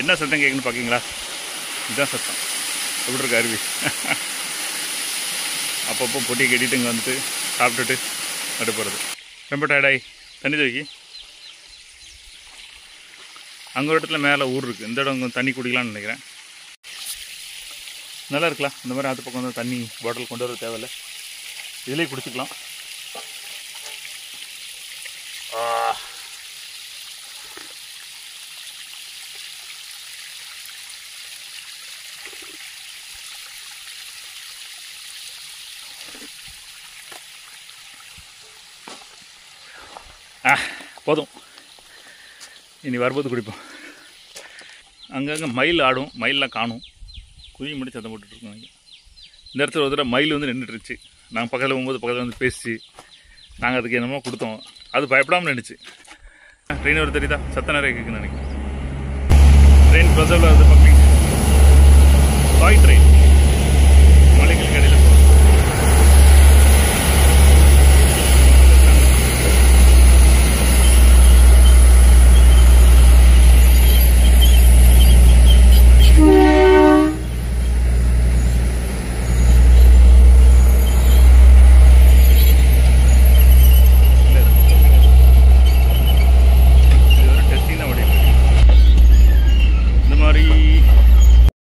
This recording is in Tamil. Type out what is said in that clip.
என்ன சத்தம் கேட்குன்னு பார்க்கிங்களா? இதுதான் சத்தம். எப்படி இருக்கு அருவி? அப்பப்போ பொட்டியை கட்டிட்டு இங்கே வந்துட்டு சாப்பிட்டுட்டு நட்டு போகிறது. ரொம்ப டயர்டாகி தண்ணி தூக்கி அங்கே ஒரு இடத்துல மேலே ஊர் இருக்குது. இந்த இடம் கொஞ்சம் தண்ணி குடிக்கலாம்னு நினைக்கிறேன். நல்லா இருக்கலாம். இந்த மாதிரி அது பக்கம் வந்து தண்ணி பாட்டில் கொண்டு வர தேவையில்லை, இதிலே குடிச்சிக்கலாம். போதும், இனி வரும்போது குடிப்போம். அங்கங்கே மயில் ஆடும், மயிலெலாம் காணும். குருவி மட்டும் சத்தம் போட்டுட்ருக்கோம். இந்த இடத்துல ஒரு தடவை மயில் வந்து நின்றுட்டுருச்சு. நாங்கள் பக்கத்தில் போகும்போது பக்கத்தில் வந்து பேசி நாங்கள் அதுக்கு என்னமோ கொடுத்தோம். அது பயப்படாமல் நின்றுச்சு. ட்ரெயின் ஒரு தெரியுதா? சத்த நிறைய கேட்குன்னு நினைக்கிறேன். ட்ரெயின் ப்ரொசர்வில் வந்து பப்ளிக் டாய் ட்ரெயின் மலைகளுக்கு இடையில்